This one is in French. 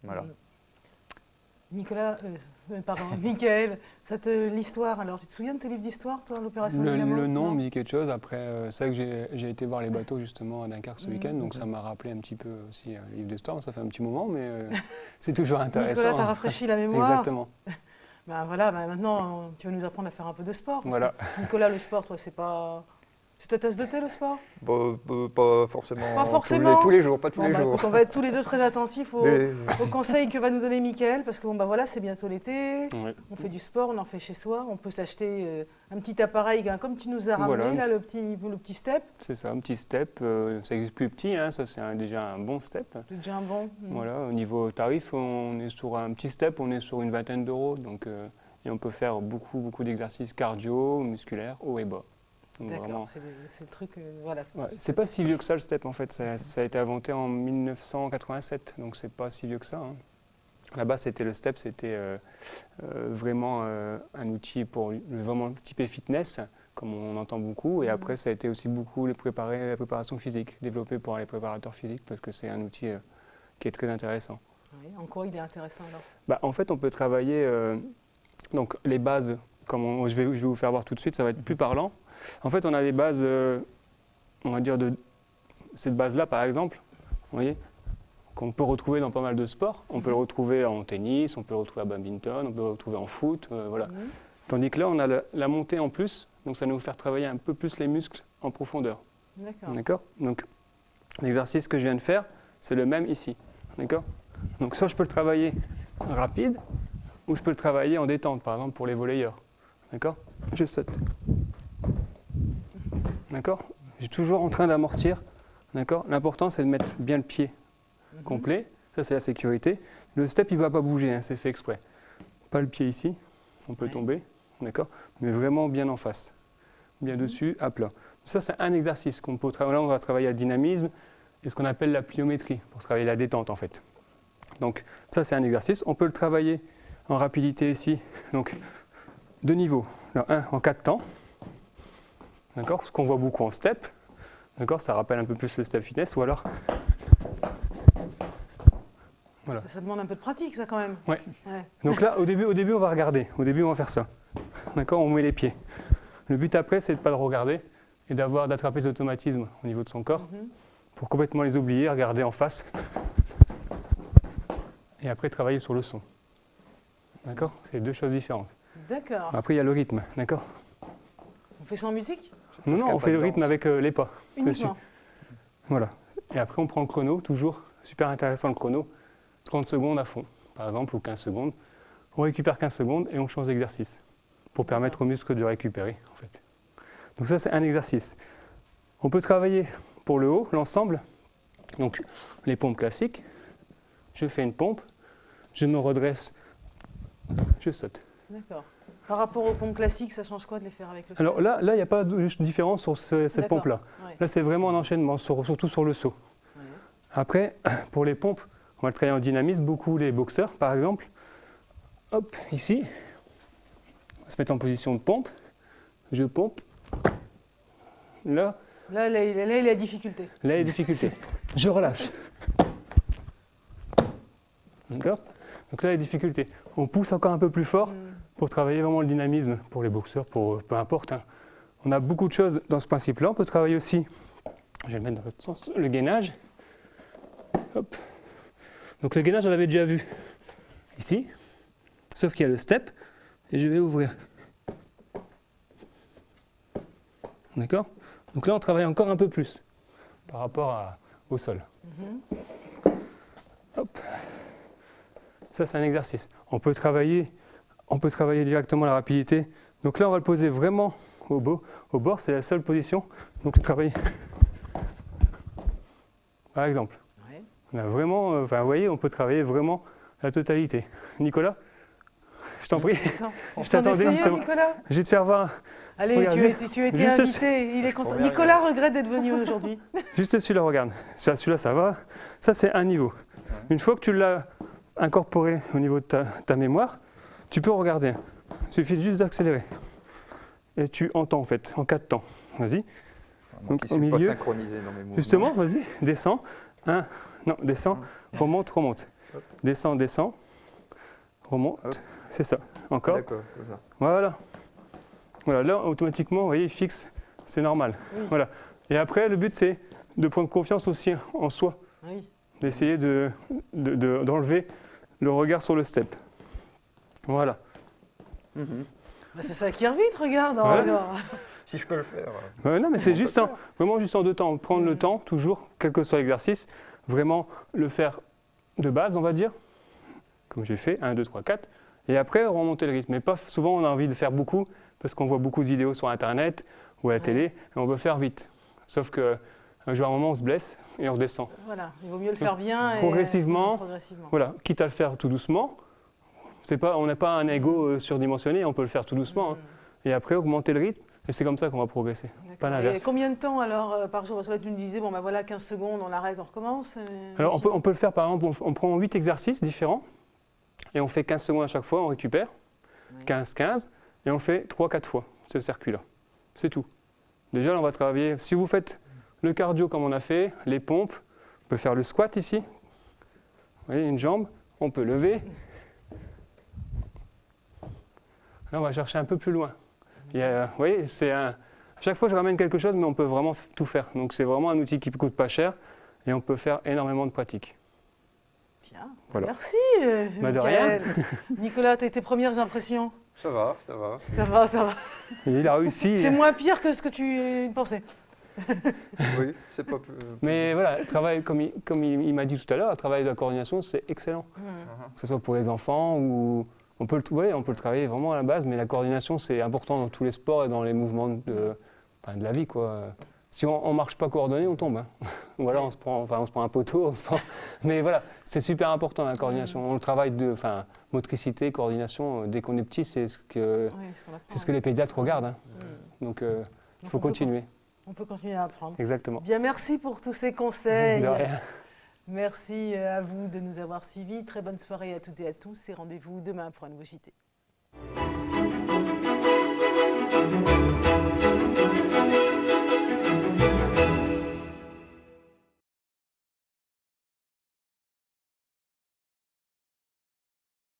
Voilà. Nicolas, pardon, Michael, l'histoire, alors tu te souviens de tes livres d'histoire, toi, l'opération Dynamo? Le nom me dit quelque chose. Après, c'est vrai que j'ai été voir les bateaux justement à Dunkerque ce week-end, donc ça m'a rappelé un petit peu aussi les livres d'histoire. Ça fait un petit moment, mais c'est toujours intéressant. Nicolas, t'as rafraîchi la mémoire. Exactement. Ben voilà, maintenant tu vas nous apprendre à faire un peu de sport. Voilà. Nicolas, le sport, toi, c'est pas... C'est ta tasse de thé, le sport? Pas forcément. Pas forcément. Tous les jours, pas tous les jours. Écoute, on va être tous les deux très attentifs aux conseils que va nous donner Mickaël, parce que bon, voilà, c'est bientôt l'été, on fait du sport, on en fait chez soi, on peut s'acheter un petit appareil, comme tu nous as ramené, là, le petit step. C'est ça, un petit step, ça existe plus petit, hein, ça c'est déjà un bon step. C'est déjà un bon. Voilà, au niveau tarif, on est sur un petit step, on est sur une vingtaine d'euros, donc et on peut faire beaucoup d'exercices cardio, musculaires, haut et bas. D'accord, c'est le truc, voilà. Ouais, c'est pas si vieux que ça le step en fait, ça a été inventé en 1987, donc c'est pas si vieux que ça. Hein. Là-bas, le step, c'était vraiment un outil pour vraiment typé fitness, comme on entend beaucoup, et après ça a été aussi beaucoup la préparation physique, développé par les préparateurs physiques, parce que c'est un outil qui est très intéressant. Oui, en quoi il est intéressant alors? En fait, on peut travailler donc les bases, comme je vais vous faire voir tout de suite, ça va être plus parlant. En fait, on a des bases, on va dire, cette base-là, par exemple, vous voyez, qu'on peut retrouver dans pas mal de sports. On peut le retrouver en tennis, on peut le retrouver à badminton, on peut le retrouver en foot, voilà. Tandis que là, on a la montée en plus, donc ça va nous faire travailler un peu plus les muscles en profondeur. D'accord. Donc, l'exercice que je viens de faire, c'est le même ici. D'accord. Donc, soit je peux le travailler rapide, ou je peux le travailler en détente, par exemple pour les volleyeurs. D'accord. Je saute. D'accord. Je suis toujours en train d'amortir. D'accord. L'important, c'est de mettre bien le pied complet. Ça, c'est la sécurité. Le step, il ne va pas bouger, hein, c'est fait exprès. Pas le pied ici, on peut tomber. D'accord. Mais vraiment bien en face. Bien dessus, à plat. Ça, c'est un exercice qu'on peut travailler. Là, on va travailler le dynamisme et ce qu'on appelle la pliométrie, pour travailler la détente, en fait. Donc, ça, c'est un exercice. On peut le travailler en rapidité ici. Donc, deux niveaux. Alors, un en 4 temps. D'accord, ce qu'on voit beaucoup en step, d'accord, ça rappelle un peu plus le step fitness, ou alors, voilà. Ça demande un peu de pratique, ça, quand même. Ouais. Donc là, au début, on va regarder, au début, on va faire ça, d'accord, on met les pieds. Le but après, c'est de ne pas le regarder et d'attraper les automatismes au niveau de son corps, pour complètement les oublier, regarder en face, et après travailler sur le son, d'accord, c'est deux choses différentes. D'accord. Après, il y a le rythme, d'accord. On fait sans musique? Non, on fait le rythme avec les pas. Uniquement. Voilà. Et après, on prend le chrono, toujours. Super intéressant le chrono. 30 secondes à fond, par exemple, ou 15 secondes. On récupère 15 secondes et on change d'exercice pour permettre aux muscles de récupérer, en fait. Donc ça, c'est un exercice. On peut travailler pour le haut, l'ensemble. Donc, les pompes classiques. Je fais une pompe, je me redresse, je saute. D'accord. Par rapport aux pompes classiques, ça change quoi de les faire avec le step? Alors là, il n'y a pas de différence sur cette pompe-là. Ouais. Là, c'est vraiment un enchaînement, surtout sur le saut. Ouais. Après, pour les pompes, on va travailler en dynamisme, beaucoup les boxeurs, par exemple. Hop, ici, on va se mettre en position de pompe. Je pompe. Là, il y a la difficulté. Là, il y a la difficulté. Je relâche. D'accord. Donc là, il y a la difficulté. On pousse encore un peu plus fort pour travailler vraiment le dynamisme pour les boxeurs, pour peu importe. Hein. On a beaucoup de choses dans ce principe-là. On peut travailler aussi, je vais le mettre dans l'autre sens, le gainage. Hop. Donc le gainage, on l'avait déjà vu ici, sauf qu'il y a le step, et je vais ouvrir. D'accord. Donc là, on travaille encore un peu plus par rapport au sol. Hop. Ça, c'est un exercice. On peut travailler directement la rapidité. Donc là, on va le poser vraiment au bord, c'est la seule position. Donc, travailler. Par exemple. Ouais. On a vraiment, vous voyez, on peut travailler vraiment la totalité. Nicolas, je t'en prie. Je t'attendais justement. Nicolas. Je vais te faire voir. Allez, regarde, tu as été invité. Il est content. Nicolas regrette d'être venu aujourd'hui. Juste celui-là, regarde. Celui-là, ça va. Ça, c'est un niveau. Une fois que tu l'as incorporé au niveau de ta mémoire, tu peux regarder. Il suffit juste d'accélérer. Et tu entends en fait, en 4 temps. Vas-y. Donc au milieu. Pas synchronisé dans mes mouvements. Justement, vas-y, descends. Non, descends, remonte, remonte. descend, descend, remonte, c'est ça, encore. D'accord, c'est ça. Voilà. Voilà, là, automatiquement, vous voyez, il fixe, c'est normal. Oui. Voilà. Et après, le but, c'est de prendre confiance aussi en soi, Oui. d'essayer d'enlever le regard sur le step. Voilà. Mhm. Bah, c'est ça qui vite, regarde. Ouais. Regarde. Si je peux le faire. Non, mais c'est On juste peut le faire. vraiment juste en 2 temps. Prendre le temps, toujours, quel que soit l'exercice, vraiment le faire de base, on va dire, comme j'ai fait, 1, 2, 3, 4, et après remonter le rythme. Mais pas souvent, on a envie de faire beaucoup, parce qu'on voit beaucoup de vidéos sur Internet ou à la télé, et on veut faire vite. Sauf qu'un jour, à un moment, on se blesse et on redescend. Voilà, il vaut mieux le faire bien. Progressivement. Et, progressivement. Voilà, quitte à le faire tout doucement. On n'a pas un ego surdimensionné, on peut le faire tout doucement. Hein. Et après, augmenter le rythme, et c'est comme ça qu'on va progresser. Pas D'accord. Et l'inverse. combien de temps alors par jour? Parce que là, tu nous disais, bon, bah voilà, 15 secondes, on arrête, on recommence. Alors, on peut le faire, par exemple, on prend 8 exercices différents, et on fait 15 secondes à chaque fois, on récupère, Ouais. 15, 15, et on fait 3-4 fois ce circuit-là. C'est tout. Déjà, là, on va travailler, si vous faites le cardio comme on a fait, les pompes, on peut faire le squat ici, vous voyez, une jambe, on peut lever. Là, on va chercher un peu plus loin. Vous voyez, à chaque fois, je ramène quelque chose, mais on peut vraiment tout faire. Donc, c'est vraiment un outil qui ne coûte pas cher, et on peut faire énormément de pratiques. Bien. Voilà. Merci, Bah, de Mickaël. Nicolas, tes premières impressions? Ça va, ça va. Ça va, ça va. Et il a réussi. C'est moins pire que ce que tu pensais. Oui, c'est pas plus. Mais voilà, le travail, comme il m'a dit tout à l'heure, le travail de la coordination, c'est excellent. Que ce soit pour les enfants ou... On peut le travailler vraiment à la base, mais la coordination, c'est important dans tous les sports et dans les mouvements de la vie, quoi. Si on ne marche pas coordonné, on tombe. Hein. Ou alors on se prend un poteau. Mais voilà, c'est super important la coordination. On le travaille motricité, coordination, dès qu'on est petit, c'est ce que les pédiatres regardent. Hein. Donc il faut continuer. On peut continuer à apprendre. Exactement. Bien, merci pour tous ces conseils. De rien. Merci à vous de nous avoir suivis. Très bonne soirée à toutes et à tous et rendez-vous demain pour un nouveau JT.